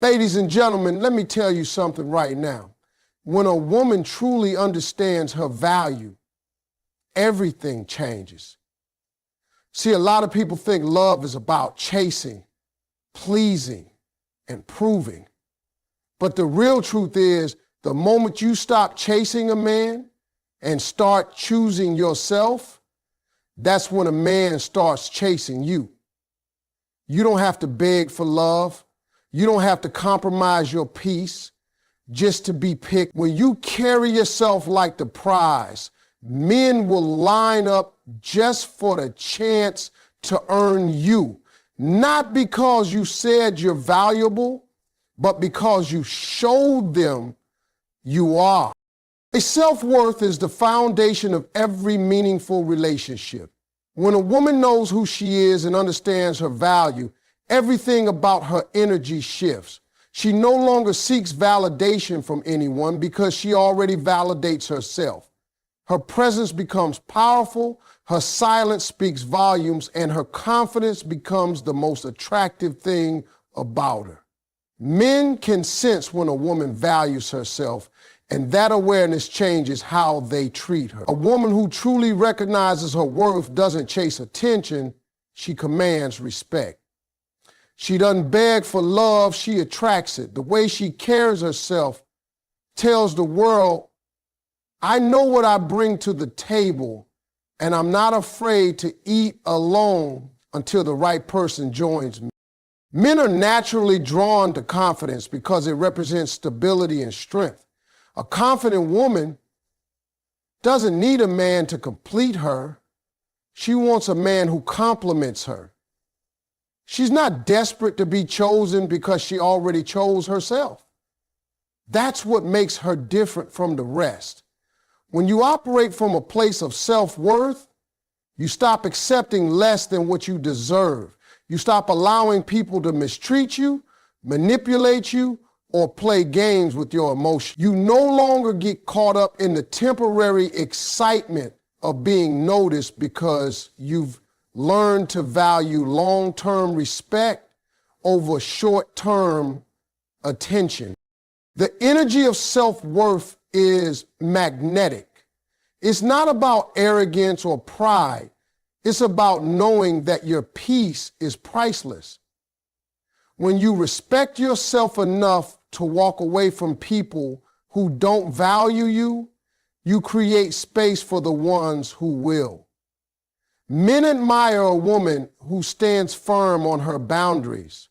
Ladies and gentlemen, let me tell you something right now. When a woman truly understands her value, everything changes. See, a lot of people think love is about chasing, pleasing, and proving. But the real truth is, the moment you stop chasing a man and start choosing yourself, that's when a man starts chasing you. You don't have to beg for love. You don't have to compromise your peace just to be picked. When you carry yourself like the prize, men will line up just for the chance to earn you. Not because you said you're valuable, but because you showed them you are. A self-worth is the foundation of every meaningful relationship. When a woman knows who she is and understands her value, everything about her energy shifts. She no longer seeks validation from anyone because she already validates herself. Her presence becomes powerful, her silence speaks volumes, and her confidence becomes the most attractive thing about her. Men can sense when a woman values herself, and that awareness changes how they treat her. A woman who truly recognizes her worth doesn't chase attention, she commands respect. She doesn't beg for love, she attracts it. The way she carries herself tells the world, I know what I bring to the table, and I'm not afraid to eat alone until the right person joins me. Men are naturally drawn to confidence because it represents stability and strength. A confident woman doesn't need a man to complete her. She wants a man who compliments her. She's not desperate to be chosen because she already chose herself. That's what makes her different from the rest. When you operate from a place of self-worth, you stop accepting less than what you deserve. You stop allowing people to mistreat you, manipulate you, or play games with your emotions. You no longer get caught up in the temporary excitement of being noticed because you've learned to value long-term respect over short-term attention. The energy of self-worth is magnetic. It's not about arrogance or pride. It's about knowing that your peace is priceless. When you respect yourself enough to walk away from people who don't value you, you create space for the ones who will. Men admire a woman who stands firm on her boundaries.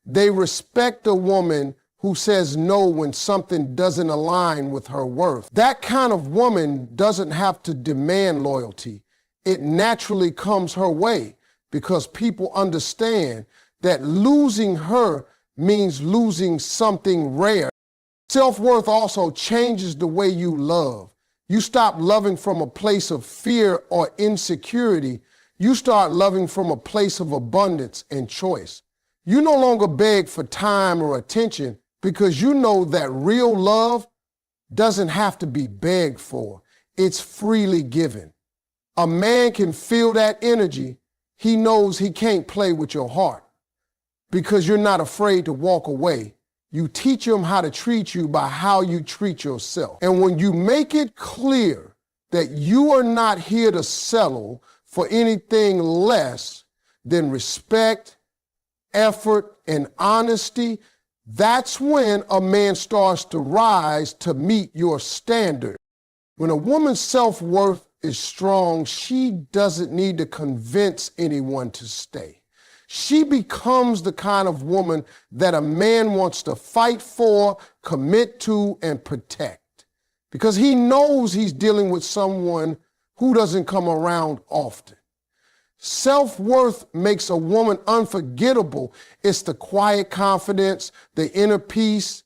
They respect a woman who says no when something doesn't align with her worth. That kind of woman doesn't have to demand loyalty. It naturally comes her way because people understand that losing her means losing something rare. Self-worth also changes the way you love. You stop loving from a place of fear or insecurity. You start loving from a place of abundance and choice. You no longer beg for time or attention because you know that real love doesn't have to be begged for. It's freely given. A man can feel that energy. He knows he can't play with your heart because you're not afraid to walk away. You teach him how to treat you by how you treat yourself. And when you make it clear that you are not here to settle for anything less than respect, effort, and honesty, that's when a man starts to rise to meet your standard. When a woman's self-worth is strong, she doesn't need to convince anyone to stay. She becomes the kind of woman that a man wants to fight for, commit to, and protect. Because he knows he's dealing with someone who doesn't come around often. Self-worth makes a woman unforgettable. It's the quiet confidence, the inner peace,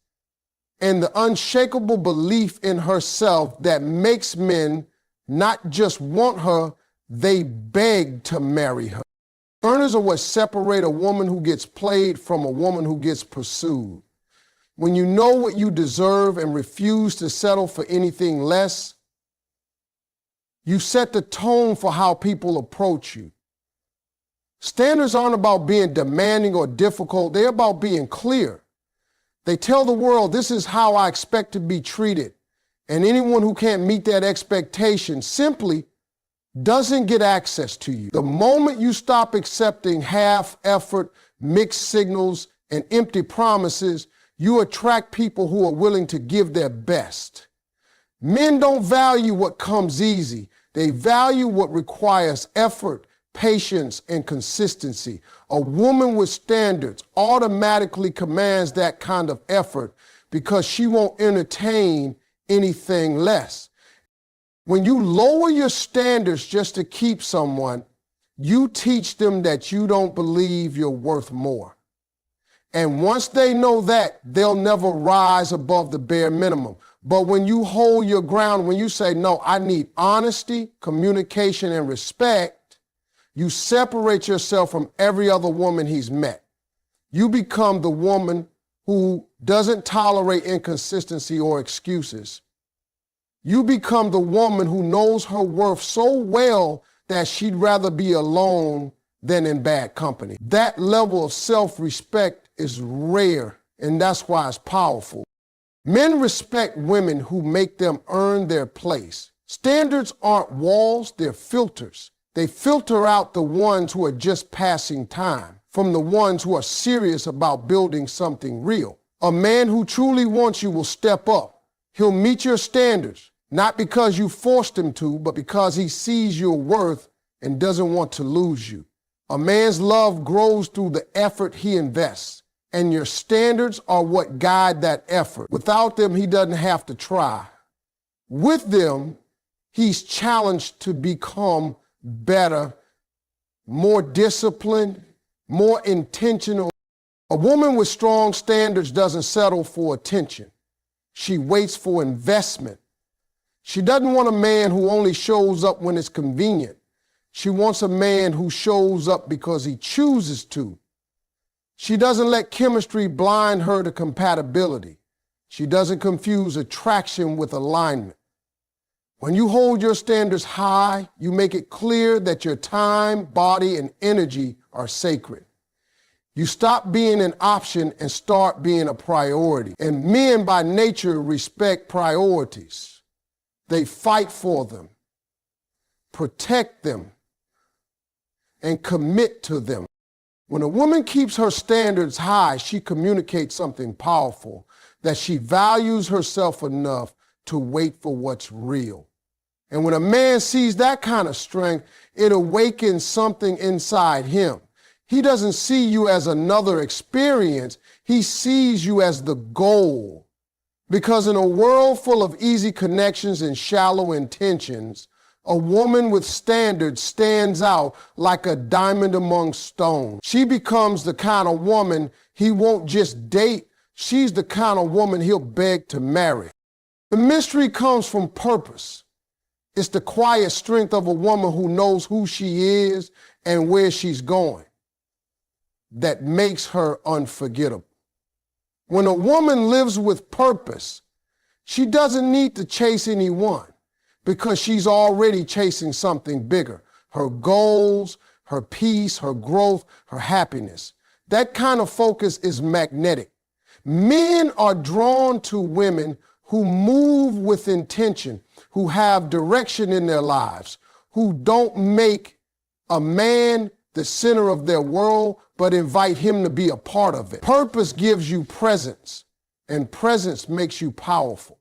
and the unshakable belief in herself that makes men not just want her, they beg to marry her. Earners are what separate a woman who gets played from a woman who gets pursued. When you know what you deserve and refuse to settle for anything less, you set the tone for how people approach you. Standards aren't about being demanding or difficult, they're about being clear. They tell the world, this is how I expect to be treated. And anyone who can't meet that expectation simply doesn't get access to you. The moment you stop accepting half effort, mixed signals, and empty promises, you attract people who are willing to give their best. Men don't value what comes easy. They value what requires effort, patience, and consistency. A woman with standards automatically commands that kind of effort because she won't entertain anything less. When you lower your standards just to keep someone, you teach them that you don't believe you're worth more. And once they know that, they'll never rise above the bare minimum. But when you hold your ground, when you say, no, I need honesty, communication, and respect, you separate yourself from every other woman he's met. You become the woman who doesn't tolerate inconsistency or excuses. You become the woman who knows her worth so well that she'd rather be alone than in bad company. That level of self-respect is rare, and that's why it's powerful. Men respect women who make them earn their place. Standards aren't walls, they're filters. They filter out the ones who are just passing time from the ones who are serious about building something real. A man who truly wants you will step up. He'll meet your standards, not because you forced him to, but because he sees your worth and doesn't want to lose you. A man's love grows through the effort he invests, and your standards are what guide that effort. Without them, he doesn't have to try. With them, he's challenged to become better, more disciplined, more intentional. A woman with strong standards doesn't settle for attention. She waits for investment. She doesn't want a man who only shows up when it's convenient. She wants a man who shows up because he chooses to. She doesn't let chemistry blind her to compatibility. She doesn't confuse attraction with alignment. When you hold your standards high, you make it clear that your time, body, and energy are sacred. You stop being an option and start being a priority. And men by nature respect priorities. They fight for them, protect them, and commit to them. When a woman keeps her standards high, she communicates something powerful, that she values herself enough to wait for what's real. And when a man sees that kind of strength, it awakens something inside him. He doesn't see you as another experience. He sees you as the goal. Because in a world full of easy connections and shallow intentions, a woman with standards stands out like a diamond among stones. She becomes the kind of woman he won't just date. She's the kind of woman he'll beg to marry. The mystery comes from purpose. It's the quiet strength of a woman who knows who she is and where she's going that makes her unforgettable. When a woman lives with purpose, she doesn't need to chase anyone because she's already chasing something bigger, her goals, her peace, her growth, her happiness. That kind of focus is magnetic. Men are drawn to women who move with intention, who have direction in their lives, who don't make a man the center of their world, but invite him to be a part of it. Purpose gives you presence, and presence makes you powerful.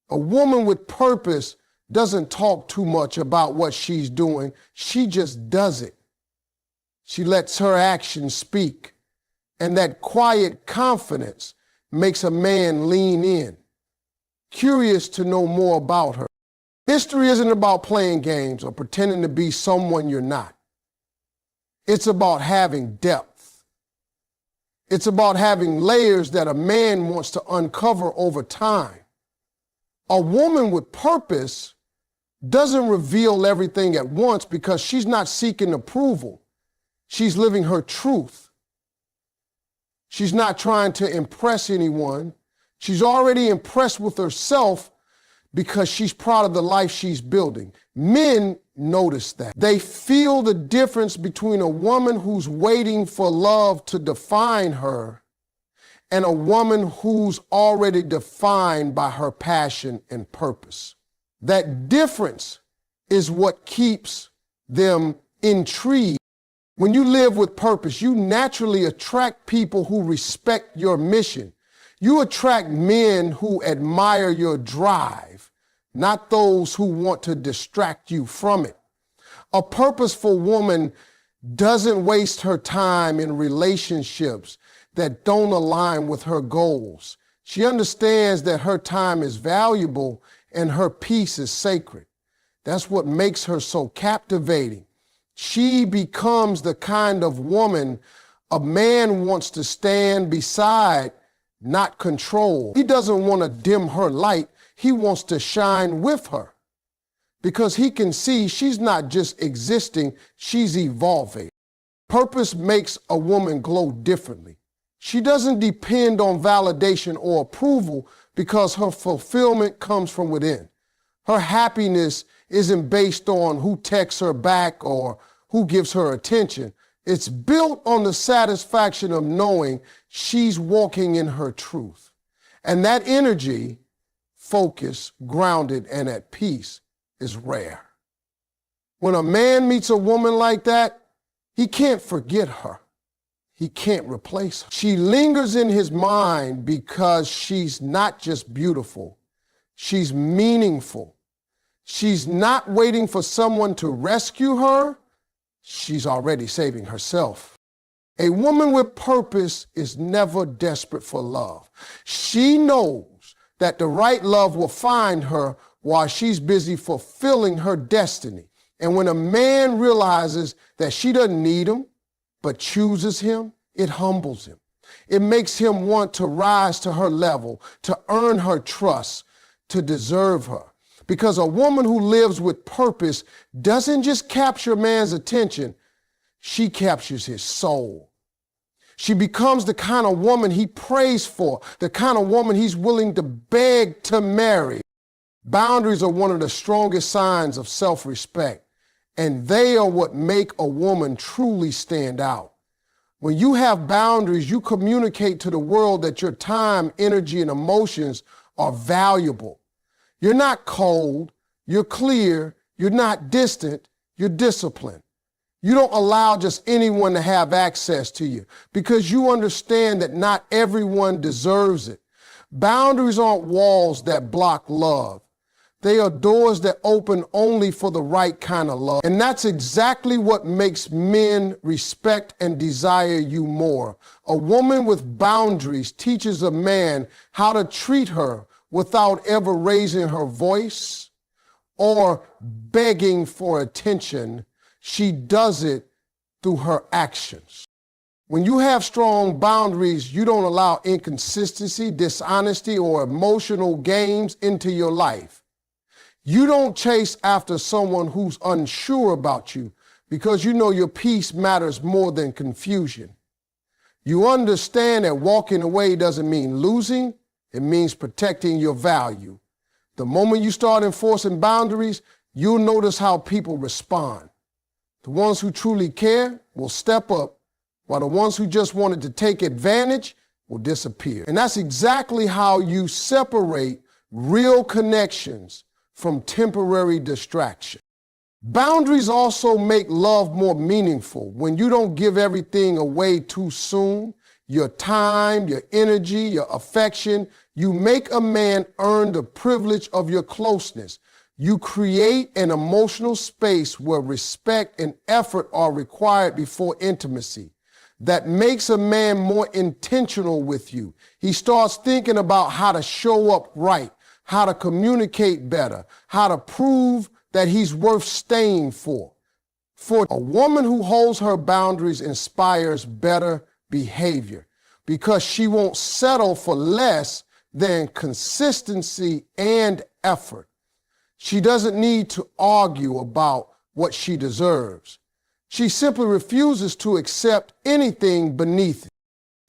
A woman with purpose doesn't talk too much about what she's doing. She just does it. She lets her actions speak. And that quiet confidence makes a man lean in, curious to know more about her. History isn't about playing games or pretending to be someone you're not. It's about having depth. It's about having layers that a man wants to uncover over time. A woman with purpose doesn't reveal everything at once because she's not seeking approval. She's living her truth. She's not trying to impress anyone. She's already impressed with herself because she's proud of the life she's building. Men notice that. They feel the difference between a woman who's waiting for love to define her and a woman who's already defined by her passion and purpose. That difference is what keeps them intrigued. When you live with purpose, you naturally attract people who respect your mission. You attract men who admire your drive, not those who want to distract you from it. A purposeful woman doesn't waste her time in relationships that don't align with her goals. She understands that her time is valuable and her peace is sacred. That's what makes her so captivating. She becomes the kind of woman a man wants to stand beside, not control. He doesn't want to dim her light. He wants to shine with her because he can see she's not just existing, she's evolving. Purpose makes a woman glow differently. She doesn't depend on validation or approval because her fulfillment comes from within. Her happiness isn't based on who texts her back or who gives her attention. It's built on the satisfaction of knowing she's walking in her truth. And that energy, focused, grounded, and at peace, is rare. When a man meets a woman like that, he can't forget her. He can't replace her. She lingers in his mind because she's not just beautiful, she's meaningful. She's not waiting for someone to rescue her. She's already saving herself. A woman with purpose is never desperate for love. She knows that the right love will find her while she's busy fulfilling her destiny. And when a man realizes that she doesn't need him, but chooses him, it humbles him. It makes him want to rise to her level, to earn her trust, to deserve her. Because a woman who lives with purpose doesn't just capture a man's attention, she captures his soul. She becomes the kind of woman he prays for, the kind of woman he's willing to beg to marry. Boundaries are one of the strongest signs of self-respect, and they are what make a woman truly stand out. When you have boundaries, you communicate to the world that your time, energy, and emotions are valuable. You're not cold, you're clear, you're not distant, you're disciplined. You don't allow just anyone to have access to you because you understand that not everyone deserves it. Boundaries aren't walls that block love. They are doors that open only for the right kind of love. And that's exactly what makes men respect and desire you more. A woman with boundaries teaches a man how to treat her without ever raising her voice or begging for attention. She does it through her actions. When you have strong boundaries, you don't allow inconsistency, dishonesty, or emotional games into your life. You don't chase after someone who's unsure about you because you know your peace matters more than confusion. You understand that walking away doesn't mean losing, it means protecting your value. The moment you start enforcing boundaries, you'll notice how people respond. The ones who truly care will step up, while the ones who just wanted to take advantage will disappear. And that's exactly how you separate real connections from temporary distraction. Boundaries also make love more meaningful. When you don't give everything away too soon, your time, your energy, your affection, you make a man earn the privilege of your closeness. You create an emotional space where respect and effort are required before intimacy. That makes a man more intentional with you. He starts thinking about how to show up right, how to communicate better, how to prove that he's worth staying for. For a woman who holds her boundaries inspires better behavior because she won't settle for less than consistency and effort. She doesn't need to argue about what she deserves. She simply refuses to accept anything beneath it.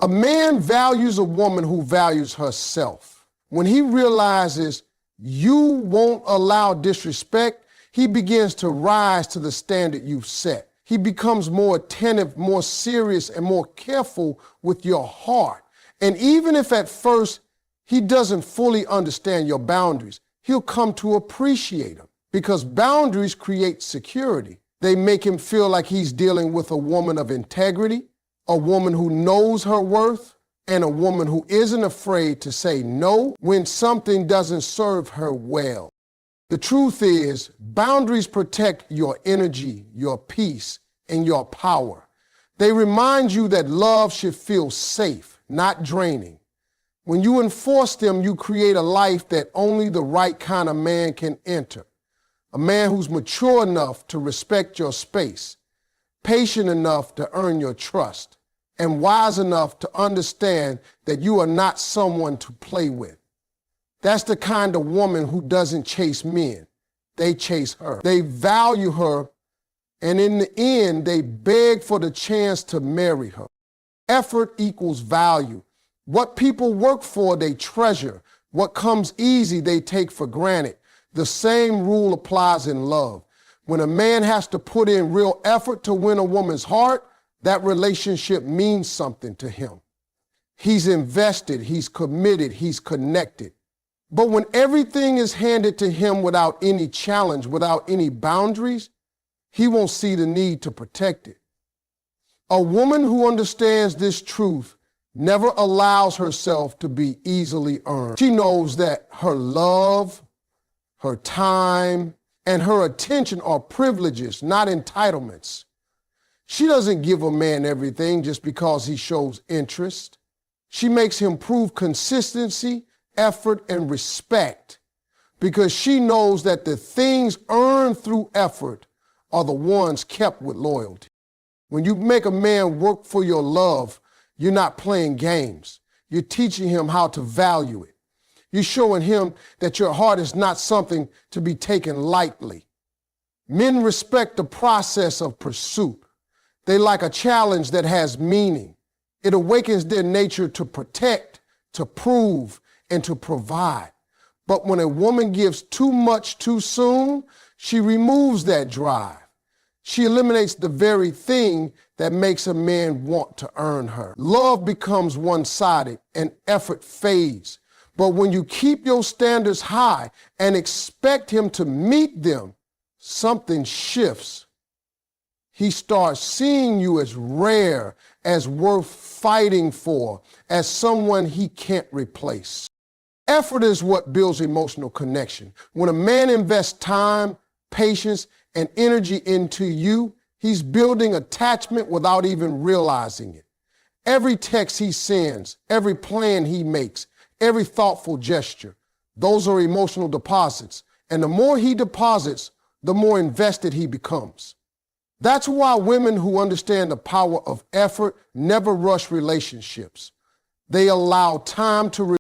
A man values a woman who values herself. When he realizes you won't allow disrespect, he begins to rise to the standard you've set. He becomes more attentive, more serious, and more careful with your heart. And even if at first he doesn't fully understand your boundaries, he'll come to appreciate them because boundaries create security. They make him feel like he's dealing with a woman of integrity, a woman who knows her worth, and a woman who isn't afraid to say no when something doesn't serve her well. The truth is, boundaries protect your energy, your peace, and your power. They remind you that love should feel safe, not draining. When you enforce them, you create a life that only the right kind of man can enter. A man who's mature enough to respect your space, patient enough to earn your trust, and wise enough to understand that you are not someone to play with. That's the kind of woman who doesn't chase men. They chase her. They value her, and in the end, they beg for the chance to marry her. Effort equals value. What people work for, they treasure. What comes easy, they take for granted. The same rule applies in love. When a man has to put in real effort to win a woman's heart, that relationship means something to him. He's invested, he's committed, he's connected. But when everything is handed to him without any challenge, without any boundaries, he won't see the need to protect it. A woman who understands this truth never allows herself to be easily earned. She knows that her love, her time, and her attention are privileges, not entitlements. She doesn't give a man everything just because he shows interest. She makes him prove consistency, effort, and respect because she knows that the things earned through effort are the ones kept with loyalty. When you make a man work for your love, you're not playing games. You're teaching him how to value it. You're showing him that your heart is not something to be taken lightly. Men respect the process of pursuit. They like a challenge that has meaning. It awakens their nature to protect, to prove, and to provide. But when a woman gives too much too soon, she removes that drive. She eliminates the very thing that makes a man want to earn her. Love becomes one-sided and effort fades. But when you keep your standards high and expect him to meet them, something shifts. He starts seeing you as rare, as worth fighting for, as someone he can't replace. Effort is what builds emotional connection. When a man invests time, patience, and energy into you, he's building attachment without even realizing it. Every text he sends, every plan he makes, every thoughtful gesture, those are emotional deposits. And the more he deposits, the more invested he becomes. That's why women who understand the power of effort never rush relationships. They allow time to